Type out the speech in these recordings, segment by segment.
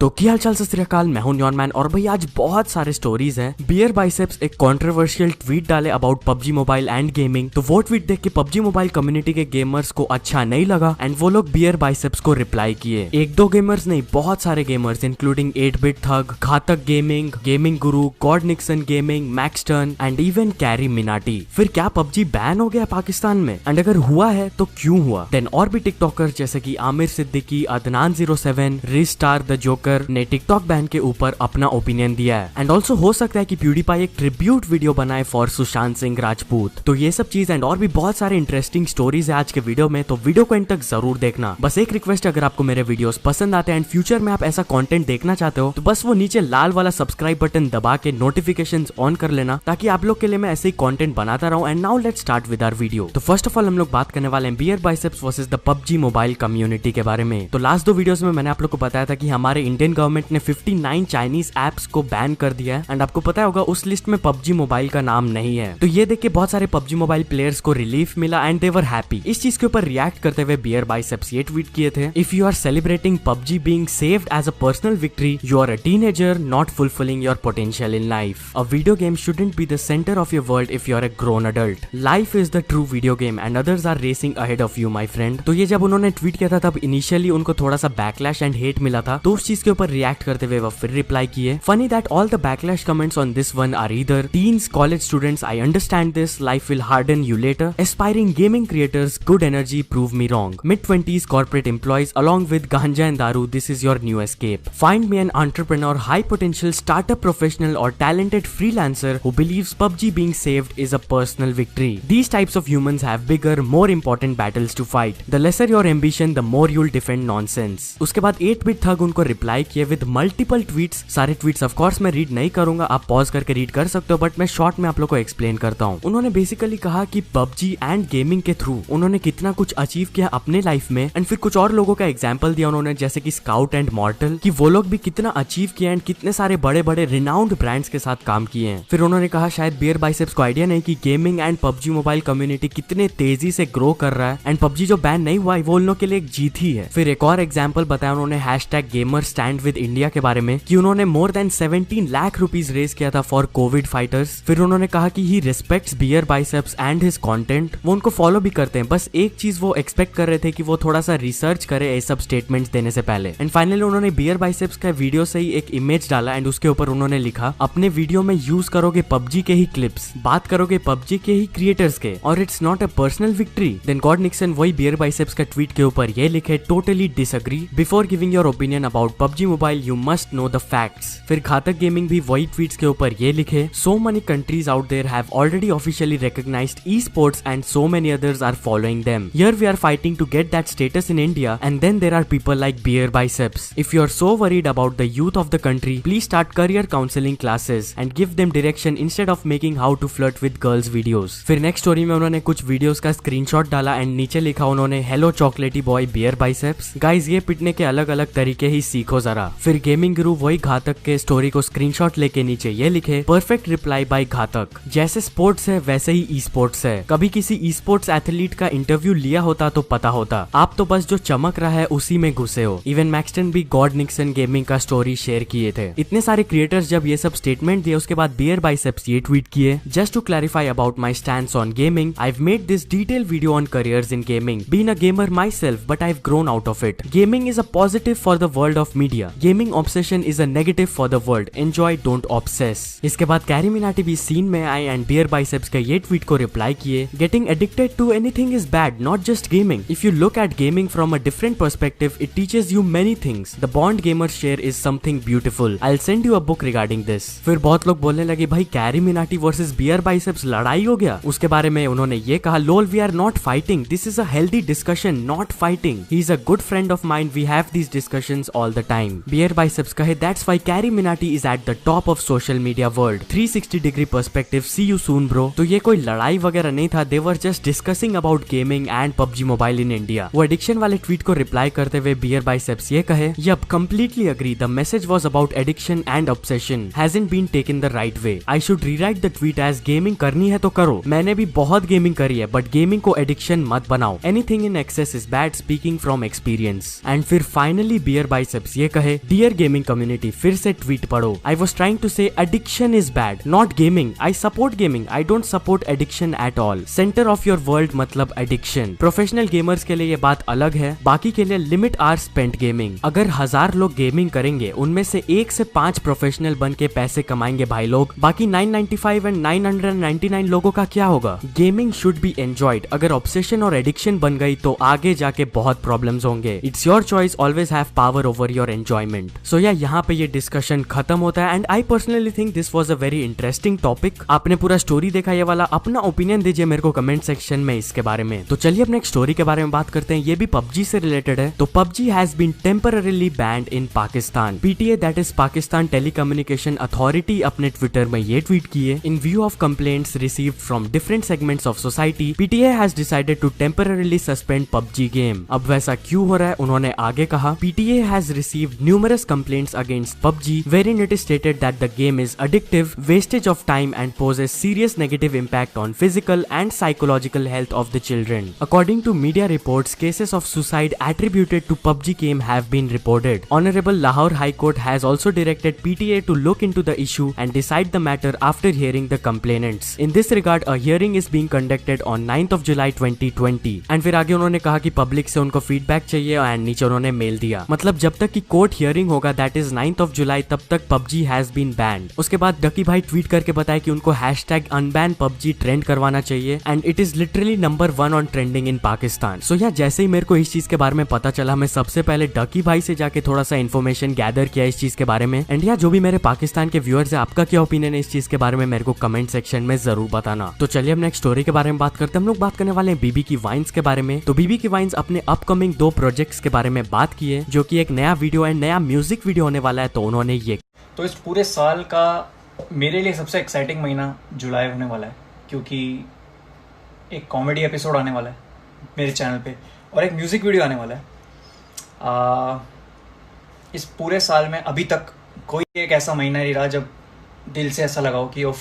तो क्या हाल चाल सत श्री अकाल, मैं हूं न्योन मैन और भाई आज बहुत सारे स्टोरीज हैं। बियर बाइसेप्स एक कंट्रोवर्शियल ट्वीट डाले about PUBG mobile and gaming. तो वो ट्वीट देख के पबजी मोबाइल कम्युनिटी के गेमर्स को अच्छा नहीं लगा एंड वो लोग बियर बाइसेप्स को रिप्लाई किए। एक दो गेमर्स नहीं, बहुत सारे गेमर्स इंक्लूडिंग 8-बिट थग, घातक gaming, gaming Guru, God Nixon gaming, Maxtern and even carry Minati. फिर क्या पबजी बैन हो गया पाकिस्तान में? एंड अगर हुआ है तो क्यों हुआ? देन और भी टिकटॉकर्स जैसे कि आमिर सिद्दीकी, अदनान 07, रिस्टार द जोकर ने टिकटॉक बैन के ऊपर अपना ओपिनियन दिया है। एंड ऑल्सो हो सकता है कि प्यूडीपाई एक ट्रिब्यूट वीडियो बनाए फॉर सुशांत सिंह राजपूत। तो ये सब चीज एंड और भी बहुत सारे इंटरेस्टिंग स्टोरीज है आज के वीडियो में, तो वीडियो को एंड तक जरूर देखना। बस एक रिक्वेस्ट, अगर आपको मेरे वीडियोस पसंद आते हैं एंड फ्यूचर में आप ऐसा कंटेंट देखना चाहते हो तो बस वो नीचे लाल वाला सब्सक्राइब बटन दबा के नोटिफिकेशंस ऑन कर लेना, ताकि आप लोग के लिए मैं ऐसे ही कंटेंट बनाता रहूं। And now let's start with our video. तो फर्स्ट ऑफ ऑल हम लोग बात करने वाले हैं Beer Biceps versus the PUBG mobile community के बारे में। तो लास्ट दो वीडियोस में मैंने आप लोग को बताया था कि हमारे इंडियन गवर्नमेंट ने 59 चाइनीज एप्स को बैन कर दिया है एंड आपको पता होगा उस लिस्ट में पबजी मोबाइल का नाम नहीं है। तो ये देख के बहुत सारे पबजी मोबाइल प्लेयर्स को रिलीफ मिला एंड दे वर हैप्पी। इस चीज के ऊपर रिएक्ट करते हुए बियर बाइसेप्स ये ट्वीट किए थे, if you are celebrating PUBG being saved as a personal victory, you are a teenager not fulfilling your potential in life. A video game shouldn't be the centre of your world if you are a grown adult. Life is the true video game and others are racing ahead of you my friend. तो ये जब उन्होंने tweet किया था तब initially उनको थोड़ा सा बैकलैश एंड हेट मिला था, तो उस चीज के ऊपर रिएक्ट करते हुए वो फिर रिप्लाई किए, funny that all the backlash comments on this one are either teens, college students, I understand this, life will harden you later, aspiring gaming creators, good energy, prove me wrong, mid-20s corporate employees along with ganja and daru, this is your new escape. Find me an entrepreneur, high potential startup professional or talented freelancer who believes PUBG being saved is a personal victory. These types of humans have bigger, more important battles to fight. The lesser your ambition, the more you'll defend nonsense. उसके बाद 8-bit थग उनको reply किए with multiple tweets. सारे tweets of course मैं read नहीं करूंगा, आप pause करके रीड कर सकते हो, बट मैं शॉर्ट में आप लोग को एक्सप्लेन करता हूँ। उन्होंने बेसिकली कहा कि पबजी एंड गेमिंग के थ्रू उन्होंने कितना कुछ अचीव किया अपने लाइफ में एंड फिर कुछ और लोगों का एग्जांपल दिया उन्होंने, जैसे कि स्काउट एंड मॉर्टल, कि वो लोग भी कितना अचीव किए एंड कितने सारे बड़े बड़े रिनाउंड ब्रांड्स के साथ काम किए हैं। फिर उन्होंने कहा शायद बियर बाइसेप्स को आइडिया नहीं कि gaming and PUBG mobile community कितने तेजी से ग्रो कर रहा है एंड पबजी जो बैन नहीं हुआ है वो उन लोग के लिए एक जीत ही है। फिर एक और एग्जांपल बताया उन्होंने #गेमर स्टैंड विद इंडिया के बारे में, कि उन्होंने more than 17 lakh rupees raise किया था फॉर कोविड फाइटर्स। फिर उन्होंने कहा कि he respects Beer Biceps and his content, वो उनको फॉलो भी करते हैं, बस एक चीज वो एक्सपेक्ट कर रहे थे कि वो थोड़ा सा रिसर्च करे ये सब स्टेटमेंट्स देने से पहले। एंड फाइनली उन्होंने बियर बाइसेप्स का वीडियो से ही एक इमेज डाला एंड उसके ऊपर उन्होंने लिखा, अपने वीडियो में यूज करोगे पबजी के ही क्लिप्स, बात करोगे पबजी के ही क्रिएटर्स के, और it's not a personal victory. Then God Nixon वही बियर बाइसेप्स का ट्वीट के ऊपर ये लिखे, totally disagree, before giving your opinion about PUBG mobile you must know the facts. फिर घातक गेमिंग भी वही ट्वीट्स के ऊपर ये लिखे, so many countries out there have already officially recognised esports and so many others are following them. Here we are fighting to get that status in India, and then there are people like Beer Biceps. If you are so worried about the youth of the country, please start career counseling classes and give them direction instead of making how to flirt with girls videos. फिर next story में उन्होंने कुछ videos का screenshot डाला and नीचे लिखा उन्होंने, hello चॉकलेटी बॉय बियर बाइसेप्स, गाइस ये पिटने के अलग अलग तरीके ही सीखो जरा। फिर गेमिंग गुरु वही घातक के स्टोरी को स्क्रीनशॉट लेके नीचे ये लिखे, परफेक्ट रिप्लाई बाय घातक, जैसे स्पोर्ट्स है वैसे ही ई स्पोर्ट्स है, कभी किसी ई स्पोर्ट्स एथलीट का इंटरव्यू लिया होता तो पता होता, आप तो बस जो चमक रहा है उसी में घुसे हो। इवन मैक्सटन भी गॉड निक्सन गेमिंग का स्टोरी शेयर किए थे। इतने सारे क्रिएटर्स जब ये सब स्टेटमेंट दिए उसके बाद बियर बाइसेप्स ये ट्वीट किए, just to clarify about my stance on gaming, I have made this detail video on careers in gaming, being a gamer myself but I have grown out of it. Gaming is a positive for the world of media, gaming obsession is a negative for the world, enjoy don't obsess. इसके बाद carry Minati भी scene में आए and beer biceps के ये tweet को reply किए, getting addicted to anything is bad, not just gaming, if you look at gaming from a different perspective, it teaches you many things. The bond gamers share is something beautiful. I'll send you a book regarding this. फिर बहुत लोग बोलने लगे भाई CarryMinati versus BeerBiceps लड़ाई हो गया। उसके बारे में उन्होंने ये कहा, lol we are not fighting, this is a healthy discussion, not fighting, he is a good friend of mine, we have these discussions all the time. BeerBiceps कहे, that's why CarryMinati is at the top of social media world. 360 degree perspective, see you soon bro. तो ये कोई लड़ाई वगैरह नहीं था, they were just discussing about gaming and PUBG Mobile in India. वो addiction वाले ट्वीट को रिप्लाई करते हुए बियर बाइसेप्स ये कहे, yup completely agree, the message was about addiction and obsession, hasn't been taken the right way, I should rewrite the tweet as gaming करनी है तो करो, मैंने भी बहुत गेमिंग करी है बट गेमिंग को एडिक्शन मत बनाओ, anything in excess is bad, speaking from experience. And फिर फाइनली बियर बाइसेप्स ये ये कहे, डियर गेमिंग कम्युनिटी, फिर से ट्वीट पढ़ो। आई वॉज ट्राइंग टू से addiction is bad, not gaming. I support gaming, I don't support addiction at all. Centre of your world मतलब addiction. Professional gamers के लिए ये बात अलग है, बाकी के लिए लिमिट आर स्पेंट गेमिंग। अगर 1000 लोग गेमिंग करेंगे, उनमें से 1 से 5 प्रोफेशनल बन के पैसे कमाएंगे भाई लोग, बाकी 995 एंड 999 लोगों का क्या होगा? Gaming should be enjoyed. अगर ऑब्सेशन और एडिक्शन बन गई तो आगे जाके बहुत प्रॉब्लम्स होंगे। It's your choice, always have power over your enjoyment. So yeah यहाँ पे ये डिस्कशन खत्म होता है and I personally think this was a very interesting topic. आपने पूरा स्टोरी देखा ये वाला, अपना ओपिनियन दीजिए मेरे को कमेंट सेक्शन में इसके बारे में। तो चलिए अपने एक स्टोरी के बारे में बात करते हैं, ये भी पबजी से रिलेटेड है। तो PUBG has been temporarily banned in Pakistan. PTA that is Pakistan telecommunication authority अपने ट्विटर में ये ट्वीट किए, in view of complaints received from different segments of society, PTA has decided to temporarily suspend PUBG game. अब वैसा क्यों हो रहा है, उन्होंने आगे कहा, PTA has received numerous complaints against PUBG wherein it is stated that the game is addictive, wastage of time and poses serious negative impact on physical and psychological health of the children. According to media reports, cases of suicide attributed to PUBG game have been reported. Honorable Lahore High Court has also directed PTA to look into the issue and decide the matter after hearing the complainants. In this regard, a hearing is being conducted on 9th of July 2020. And फिर आगे उन्होंने कहा कि public से उनको feedback चाहिए and नीचे उन्होंने मेल दिया। मतलब जब तक की कोर्ट हियरिंग होगा, that is 9th of July, तब तक PUBG हैज बीन बैंड। उसके बाद डकी भाई ट्वीट करके बताया कि उनको #unban PUBG ट्रेंड करवाना चाहिए and it is literally number 1 on trending in Pakistan. So yeah जैसे ही मेरे को इस चीज के बारे में पता चला, मैं सबसे पहले डकी भाई से जाके थोड़ा सा इन्फॉर्मेशन गैदर किया इस चीज के बारे में। एंड या जो भी मेरे पाकिस्तान के व्यूअर्स है, आपका क्या ओपिनियन है इस चीज के बारे में, मेरे को कमेंट सेक्शन में जरूर बताना। तो चलिए अब नेक्स्ट स्टोरी के बारे में बात करते हैं। हम लोग बात करने वाले हैं बीबी की वाइन्स के बारे में। तो बीबी की वाइन्स अपने अपकमिंग 2 प्रोजेक्ट्स के बारे में बात की है, जो कि एक नया वीडियो एंड नया म्यूजिक वीडियो होने वाला है। तो उन्होंने ये, तो इस पूरे साल का मेरे लिए सबसे एक्साइटिंग महीना जुलाई होने वाला है, क्योंकि एक कॉमेडी एपिसोड आने वाला है मेरे चैनल पे और एक म्यूज़िक वीडियो आने वाला है। इस पूरे साल में अभी तक कोई एक ऐसा महीना नहीं रहा जब दिल से ऐसा लगा हो कि उफ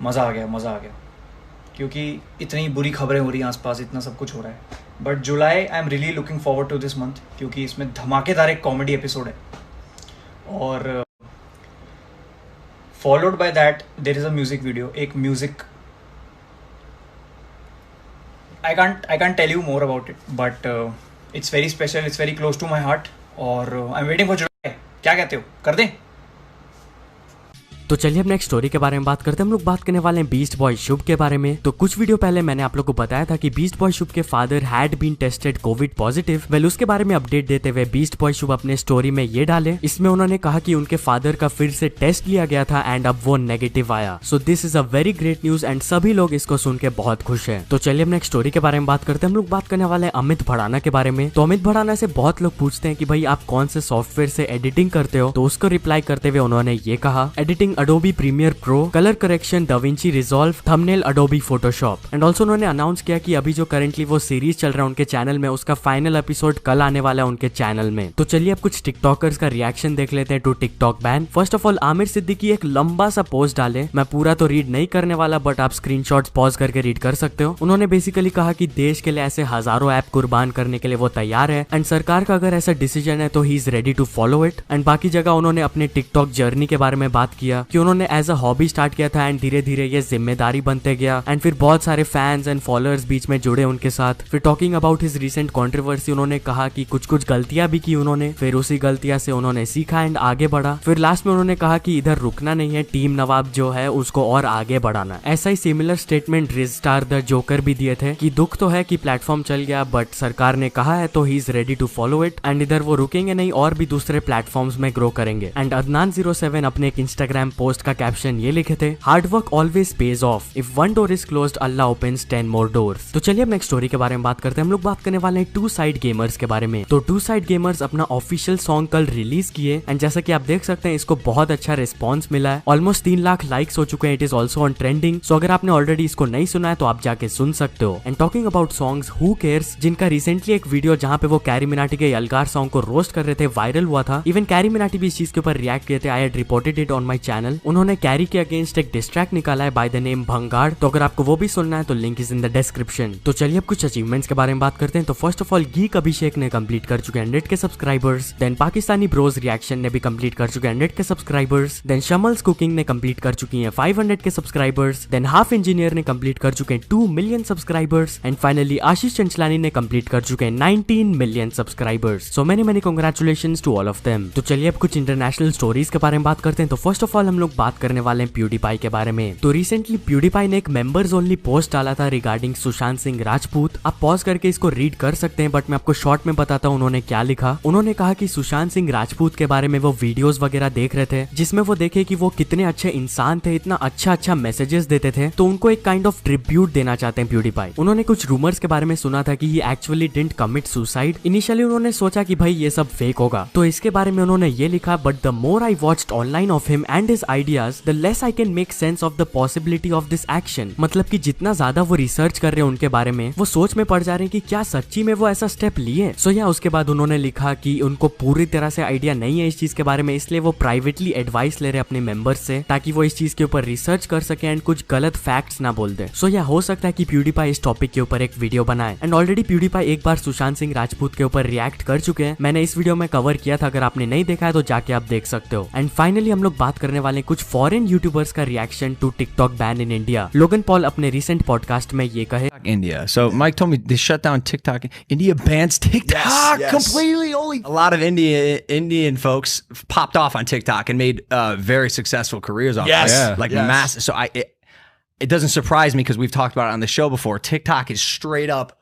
मज़ा आ गया, मज़ा आ गया, क्योंकि इतनी बुरी खबरें हो रही हैं आसपास, इतना सब कुछ हो रहा है। But July I am really looking forward to this month, क्योंकि इसमें धमाकेदार एक कॉमेडी एपिसोड है और followed by that there is a music video, एक music, I can't tell you more about it, but it's very special, it's very close to my heart और I'm waiting for July। क्या कहते हो, कर दें? तो चलिए अब नेक्स्ट स्टोरी के बारे में बात करते हैं। हम लोग बात करने वाले हैं बीस्ट बॉय शुभ के बारे में। तो कुछ वीडियो पहले मैंने आप लोग को बताया था कि बीस्ट बॉय शुभ के father had been tested Covid positive. Well उसके बारे में अपडेट देते हुए बीस्ट बॉय शुभ अपने स्टोरी में ये डाले, इसमें उन्होंने कहा कि उनके फादर का फिर से टेस्ट लिया गया था एंड अब वो नेगेटिव आया। So this is a very great news and सभी लोग इसको सुन के बहुत खुश है। तो चलिए अब नेक्स्ट स्टोरी के बारे में बात करते हैं। हम लोग बात करने वाले हैं अमित भड़ाना के बारे में। तो अमित भड़ाना से बहुत लोग पूछते हैं कि भाई आप कौन से सॉफ्टवेयर से एडिटिंग करते हो, तो उसको रिप्लाई करते हुए उन्होंने ये कहा, editing Adobe Premiere Pro, colour correction DaVinci Resolve, thumbnail Adobe Photoshop. And also उन्होंने अनाउंस किया कि अभी जो करंटली वो सीरीज चल रहा है उनके चैनल में, उसका फाइनल एपिसोड कल आने वाला है उनके चैनल में। तो चलिए अब कुछ टिकटॉकर्स का रिएक्शन देख लेते हैं to TikTok ban. First of all Aamir Siddiqui एक लंबा सा पोस्ट डाले, मैं पूरा तो रीड नहीं करने वाला बट आप स्क्रीनशॉट्स पॉज करके रीड कर सकते हो। उन्होंने बेसिकली कहा कि देश के लिए ऐसे हजारों ऐप कुर्बान करने के लिए वो तैयार है एंड सरकार का अगर ऐसा डिसीजन है तो he is ready to follow it. And बाकी जगह उन्होंने अपने टिकटॉक जर्नी के बारे में बात किया कि उन्होंने एज अ हॉबी स्टार्ट किया था एंड धीरे धीरे ये जिम्मेदारी बनते गया एंड फिर बहुत सारे फैंस एंड फॉलोअर्स बीच में जुड़े उनके साथ। फिर talking about his recent controversy, उन्होंने कहा कि कुछ गलतियां भी की उन्होंने, फिर उसी गलतियां से उन्होंने सीखा एंड आगे बढ़ा। फिर लास्ट में उन्होंने कहा कि इधर रुकना नहीं है, टीम नवाब जो है उसको और आगे बढ़ाना। ऐसा ही सिमिलर स्टेटमेंट रिज स्टार द जोकर भी दिए थे कि दुख तो है कि प्लेटफॉर्म चल गया बट सरकार ने कहा है तो he is ready to follow it and इधर वो रुकेंगे नहीं और भी दूसरे प्लेटफॉर्म्स में ग्रो करेंगे। एंड अदनान 07 अपने एक इंस्टाग्राम पोस्ट का कैप्शन ये लिखे थे, hard work always page of, if one door is closed Allah opens 10 more doors. तो चलिए अब नेक्स्ट स्टोरी के बारे में बात करते हैं। हम लोग बात करने वाले हैं टू साइड गेमर्स के बारे में। तो टू साइड गेमर्स अपना ऑफिशियल सॉन्ग कल रिलीज किए एंड जैसा कि आप देख सकते हैं इसको बहुत अच्छा रिस्पॉन्स मिला है, ऑलमोस्ट 3 लाख लाइक्स हो चुके हैं। It is also on trending, so अगर आपने ऑलरेडी इसको नहीं सुना है तो आप जाके सुन सकते हो। And talking about songs, who cares जिनका रिसेंटली एक वीडियो जहाँ पे वो कैरी मिनाटी के यलगार सॉन्ग को रोस्ट कर रहे थे वायरल हुआ था। इवन कैरी मिनाटी भी इस चीज के ऊपर रिएक्ट किए थे। I had reported it on my channel channel. उन्होंने कैरी के अगेंस्ट एक डिस ट्रैक निकाला है बाय द नेम भंगाड़। तो अगर आपको वो भी सुनना है तो link is in the description. तो चलिए अब कुछ अचीवमेंट्स के बारे में बात करते हैं। तो first of all geek Abhishek ने कंप्लीट कर चुके 100 K subscribers. Then Pakistani bros reaction ने भी कंप्लीट कर चुके 100 K subscribers. Then Shamal's cooking ने कंप्लीट कर चुकी हैं 500 K subscribers. Then half engineer ने कंप्लीट कर चुके हैं 2 million subscribers. And finally Ashish Chanchlani ने कंप्लीट कर चुके हैं 19 million subscribers. So many congratulations to all of them. तो चलिए अब कुछ इंटरनेशनल स्टोरीज के बारे में बात करते हैं। तो फर्स्ट ऑफ ऑल हम लोग बात करने वाले हैं प्यूडीपाई के बारे में। तो रिसेंटली प्यूडीपाई ने एक मेंबर्स ओनली पोस्ट डाला था रिगार्डिंग सुशांत सिंह राजपूत। आप पॉज करके इसको रीड कर सकते हैं, बट मैं आपको शॉर्ट में बताता हूँ उन्होंने क्या लिखा। उन्होंने कहा कि सुशांत सिंह राजपूत के बारे में वो वीडियोस वगैरह देख रहे थे जिसमें वो देखे कि वो कितने अच्छे इंसान थे, इतना अच्छा मैसेजेस देते थे, तो उनको एक काइंड ऑफ ट्रिब्यूट देना चाहते हैं प्यूडीपाई। उन्होंने कुछ रूमर्स के बारे में सुना था कि ये actually didn't commit suicide. Initially उन्होंने सोचा कि भाई ये सब फेक होगा, तो इसके बारे में उन्होंने ये लिखा, but the more I watched online off him and his ideas the less I can make sense of the possibility of this action. मतलब कि जितना ज्यादा वो रिसर्च कर रहे हैं उनके बारे में, वो सोच में पड़ जा रहे हैं कि क्या सच्ची में वो ऐसा स्टेप लिए। सो या उसके बाद उन्होंने लिखा कि उनको पूरी तरह से आइडिया नहीं है इस चीज के बारे में, इसलिए वो प्राइवेटली एडवाइस ले रहे अपने मेंबर्स से ताकि वो इस चीज के ऊपर रिसर्च कर सके एंड कुछ गलत फैक्ट्स ना बोल दे। सो या हो सकता है कि प्यूडीपाई इस टॉपिक के ऊपर एक वीडियो बनाए। एंड ऑलरेडी प्यूडीपाई एक बार सुशांत सिंह राजपूत के ऊपर रिएक्ट कर चुके हैं, मैंने इस वीडियो में कवर किया था, अगर आपने नहीं देखा है तो जाके आप देख सकते हो। एंड फाइनली हम लोग बात करने वाले कुछ फॉरेन यूट्यूबर्स का reaction to TikTok ban in India. Logan Paul अपने रिसेंट पॉडकास्ट में ये कहे, India. So Mike told me they shut down TikTok. India bans TikTok Yes. completely. Only a lot of Indian folks popped off on TikTok and made very successful careers off Yes. it. Yeah. Like Yes. massive. So it doesn't surprise me because we've talked about it on the show before. TikTok is straight up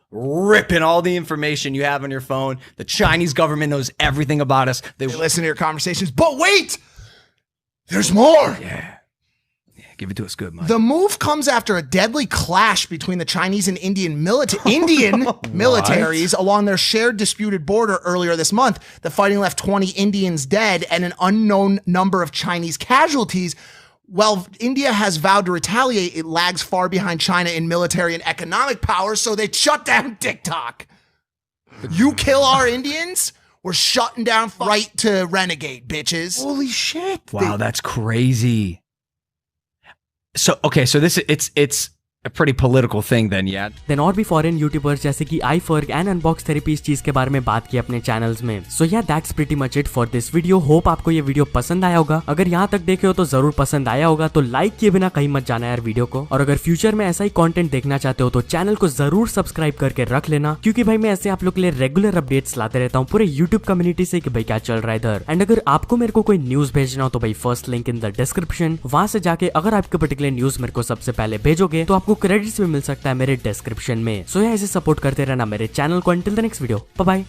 ripping all the information you have on your phone. The Chinese government knows everything about us. They listen to your conversations. But wait, there's more. Yeah. Give it to us good, Mike. The move comes after a deadly clash between the Chinese and Indian militaries along their shared disputed border earlier this month. The fighting left 20 Indians dead and an unknown number of Chinese casualties. While India has vowed to retaliate, it lags far behind China in military and economic power, so they shut down TikTok. You kill our Indians, we're shutting down right to renegade, bitches. Holy shit. Wow, that's crazy. So okay, so it's a pretty political thing then, yeah. Then और भी foreign YouTubers जैसे कि iFerg and unbox therapy इस चीज के बारे में बात की अपने चैनल्स में। सो या that's pretty much it for this video. Hope आपको ये वीडियो पसंद आया होगा। अगर यहाँ तक देखे हो तो जरूर पसंद आया होगा, तो लाइक किए बिना कहीं मत जाना यार वीडियो को। और अगर फ्यूचर में ऐसा ही कंटेंट देखना चाहते हो तो चैनल को जरूर सब्सक्राइब करके रख लेना, क्योंकि भाई मैं ऐसे आप लोग के लिए रेगुलर अपडेट्स लाते रहता हूँ पूरे यूट्यूब कम्युनिटी से कि भाई क्या चल रहा है इधर। एंड अगर आपको मेरे को कोई न्यूज भेजना हो तो भाई first link in the description, वहां से जाके अगर आपके पर्टिकुलर न्यूज मेरे को सबसे पहले भेजोगे तो आपको क्रेडिट्स भी मिल सकता है मेरे डिस्क्रिप्शन में। सो ऐसे सपोर्ट करते रहना मेरे चैनल को। Until the next video, bye bye.